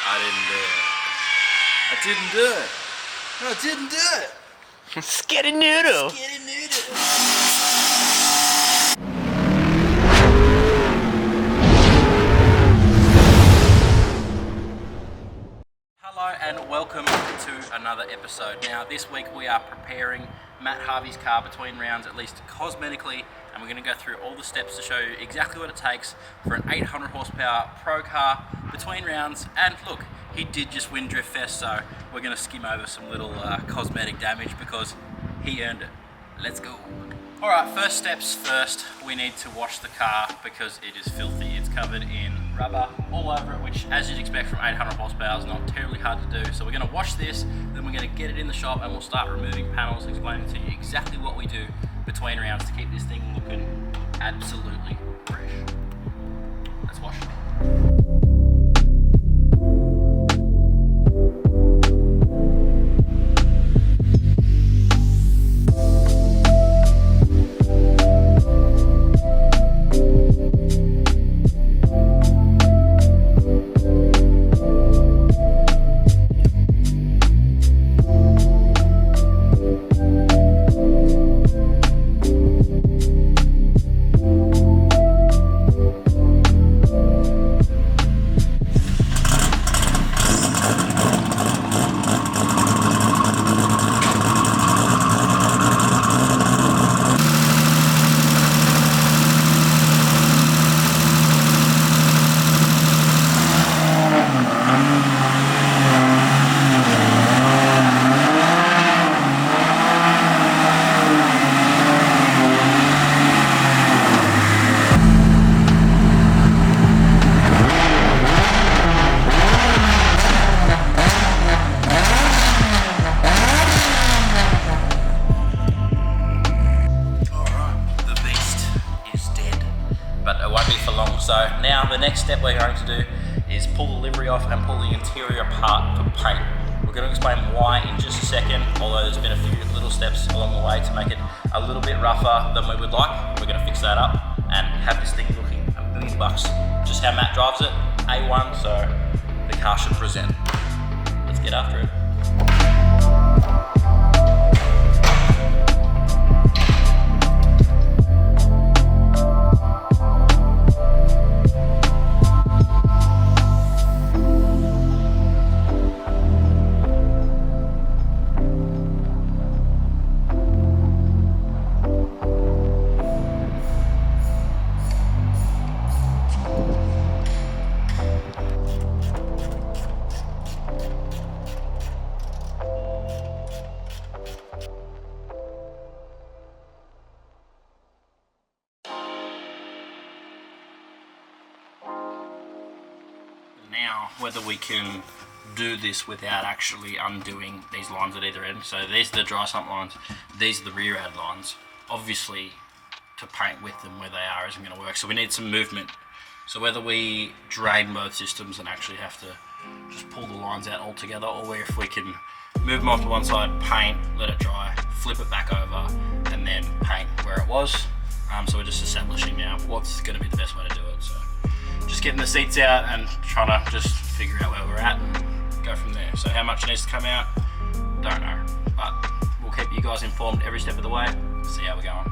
I didn't do it. I didn't do it. Skitty noodle. Skitty noodle. Hello and welcome to another episode. Now this week we are preparing Matt Harvey's car between rounds, at least cosmetically, and we're going to go through all the steps to show you exactly what it takes for an 800 horsepower pro car between rounds. And look, he did just win Drift Fest, so we're going to skim over some little cosmetic damage because he earned it. Let's go. Alright, first steps first, we need to wash the car because it is filthy. It's covered in rubber all over it, which as you'd expect from 800 horsepower is not terribly hard to do. So we're going to wash this, then we're going to get it in the shop and we'll start removing panels, explaining to you exactly what we do between rounds to keep this thing looking absolutely fresh. Let's wash it. So now the next step we're going to do is pull the livery off and pull the interior apart for paint. We're going to explain why in just a second, although there's been a few little steps along the way to make it a little bit rougher than we would like. We're going to fix that up and have this thing looking $1 million. Just how Matt drives it, A1, so the car should present. Let's get after it. Now, whether we can do this without actually undoing these lines at either end. So these are the dry sump lines, these are the rear ad lines. Obviously, to paint with them where they are isn't going to work, so we need some movement. So whether we drain both systems and actually have to just pull the lines out altogether, or if we can move them off to one side, paint, let it dry, flip it back over, and then paint where it was. So we're just establishing now what's going to be the best way to do it. So just getting the seats out and trying to just figure out where we're at and go from there. So how much needs to come out, don't know, but we'll keep you guys informed every step of the way, see how we're going.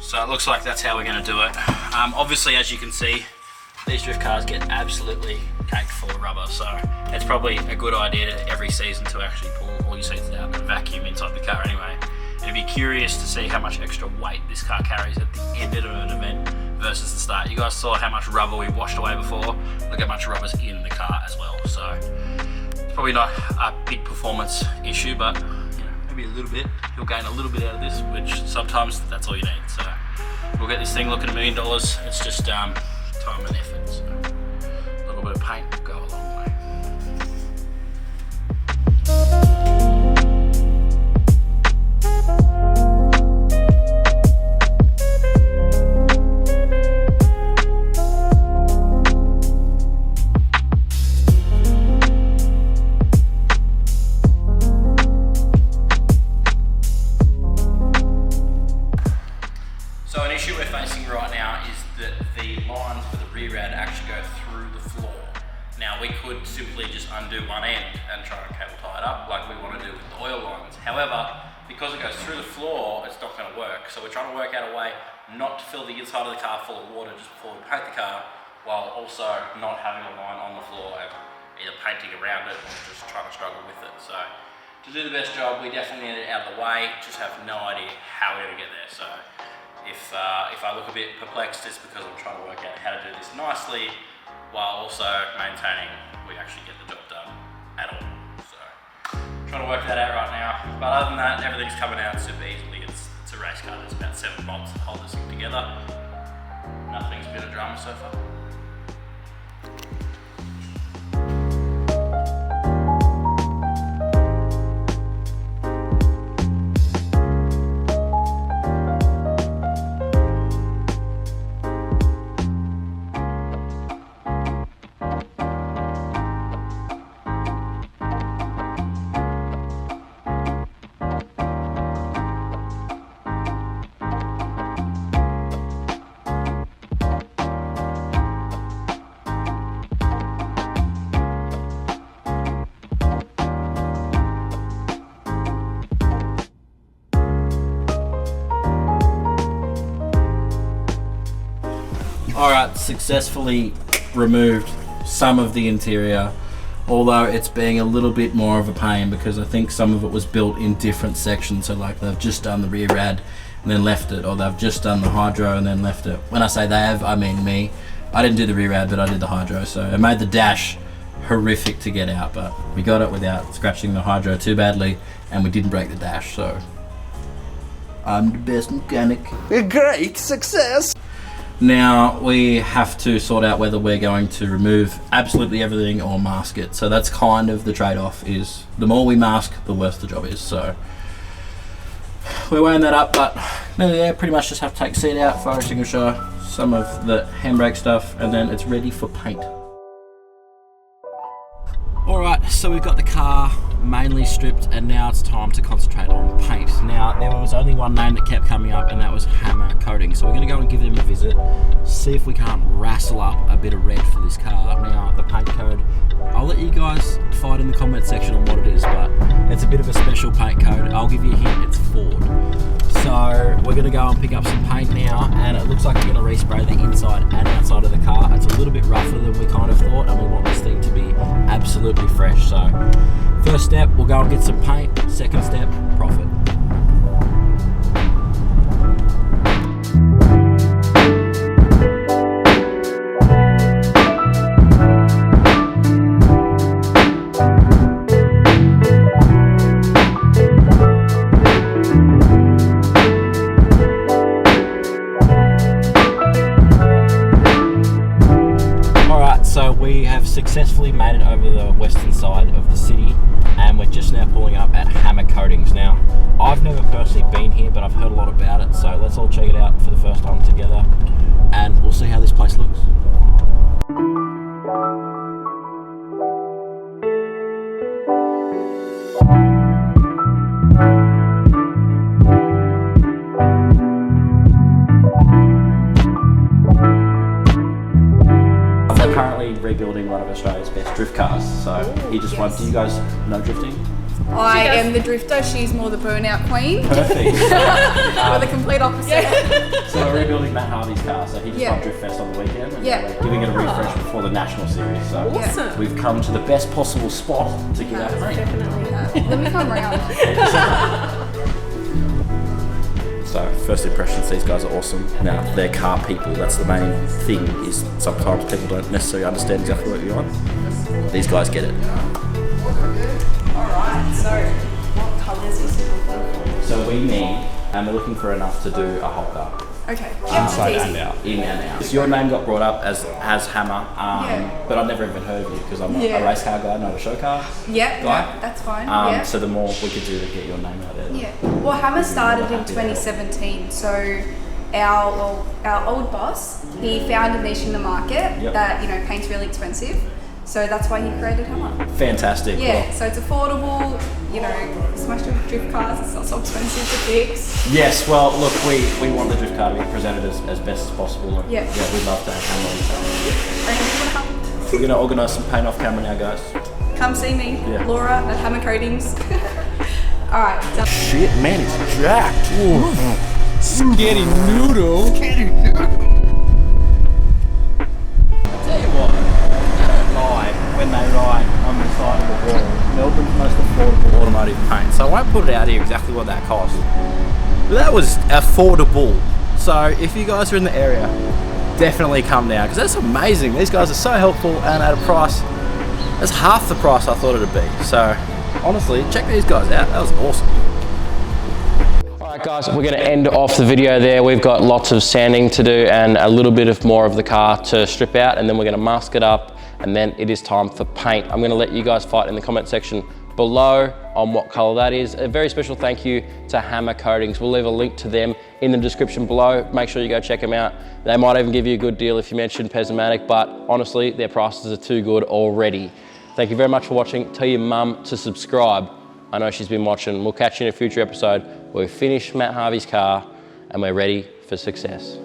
So it looks like that's how we're going to do it. Obviously, as you can see, these drift cars get absolutely caked full of rubber, so it's probably a good idea every season to actually pull all your seats out and vacuum inside the car anyway. And if you're curious to see how much extra weight this car carries at the end of an event versus the start, you guys saw how much rubber we washed away before. Look how much rubber's in the car as well. So it's probably not a big performance issue, but maybe a little bit. You'll gain a little bit out of this, which sometimes that's all you need. So we'll get this thing looking $1 million. It's just time and effort. So a little bit of paint will go a long way. we could simply just undo one end and try and cable tie it up like we want to do with the oil lines. However, because it goes through the floor, it's not going to work. So we're trying to work out a way not to fill the inside of the car full of water just before we paint the car, while also not having a line on the floor and either painting around it or just trying to struggle with it. So to do the best job, we definitely need it out of the way, just have no idea how we're going to get there. So if I look a bit perplexed, it's because I'm trying to work out how to do this nicely while also maintaining we actually get the job done at all. So trying to work that out right now. But other than that, everything's coming out super easily. It's a race car. There's about 7 bolts to hold this thing together. Nothing's been a drama so far. Alright, successfully removed some of the interior, although it's being a little bit more of a pain because I think some of it was built in different sections. So like they've just done the rear rad and then left it, or they've just done the hydro and then left it. When I say they have, I mean me. I didn't do the rear rad, but I did the hydro, so it made the dash horrific to get out, but we got it without scratching the hydro too badly, and we didn't break the dash, so I'm the best mechanic. A great success! Now we have to sort out whether we're going to remove absolutely everything or mask it. So that's kind of the trade-off, is the more we mask, the worse the job is. So we're weighing that up, but nearly there. Pretty much just have to take the seat out, fire extinguisher, some of the handbrake stuff, and then it's ready for paint. Alright, so we've got the car mainly stripped and now it's time to concentrate on paint. Now, there was only one name that kept coming up and that was Hamr Coating. So we're going to go and give them a visit, see if we can't wrestle up a bit of red for this car. Now, the paint code, I'll let you guys fight in the comment section on what it is, but it's a bit of a special paint code. I'll give you a hint, it's Ford. So we're going to go and pick up some paint now, and it looks like we're going to respray the inside and outside of the car. It's a little bit rougher than we kind of thought, and we want this thing to be absolutely fresh. So first step, we'll go and get some paint. Second step, profit. We have successfully made it over the western side of the city, and we're just now pulling up at Hamr Coatings. Now, I've never personally been here, but I've heard a lot about it, so let's all check it out for the first time together, and we'll see how this place looks. Currently rebuilding one of Australia's best drift cars, so he just wants. Do you guys know drifting? I am the drifter, she's more the burnout queen. Perfect. We're the complete opposite. So we're rebuilding Matt Harvey's car, so he just won Drift Fest on the weekend, and we're giving it a refresh before the national series. So Awesome. we've come to the best possible spot to get out paint. Definitely. Let me come round. So first impressions, these guys are awesome. Now, they're car people. That's the main thing, is sometimes people don't necessarily understand exactly what you want. These guys get it. Alright, so what colours is it looking for? So we need, and we're looking for enough to do a whole car. Okay. Inside and out. In and out. So your name got brought up as Hamr, but I've never even heard of you because I'm a race car guy, not a show car guy. That's fine. So the more we could do to get your name out there. Yeah. Well, Hamr started in 2017, so our old boss, he found a niche in the market that paint's really expensive. So that's why he created Hamr. Fantastic. Yeah, so it's affordable, smash drift cars, it's not so expensive to fix. Yes, well, look, we want the drift car to be presented as best as possible. Yeah. We'd love to have Hamr on the channel. We're gonna organise some paint off camera now, guys. Come see me, Yeah. Laura at Hamr Coatings. All right, done. Shit, man, it's jacked. Spaghetti noodle. Tell you what, they don't lie when they write on the side of the wall, Melbourne's most affordable automotive paint. So I won't put it out here exactly what that cost. But that was affordable. So if you guys are in the area, definitely come down, because that's amazing. These guys are so helpful, and at a price that's half the price I thought it'd be. So honestly, check these guys out. That was awesome. Alright guys, we're going to end off the video there. We've got lots of sanding to do and a little bit of more of the car to strip out, and then we're going to mask it up, and then it is time for paint. I'm going to let you guys fight in the comment section below on what color that is. A very special thank you to Hamr Coatings. We'll leave a link to them in the description below. Make sure you go check them out. They might even give you a good deal if you mention Pesimatic, but honestly, their prices are too good already. Thank you very much for watching. Tell your mum to subscribe. I know she's been watching. We'll catch you in a future episode where we finish Matt Harvey's car and we're ready for success.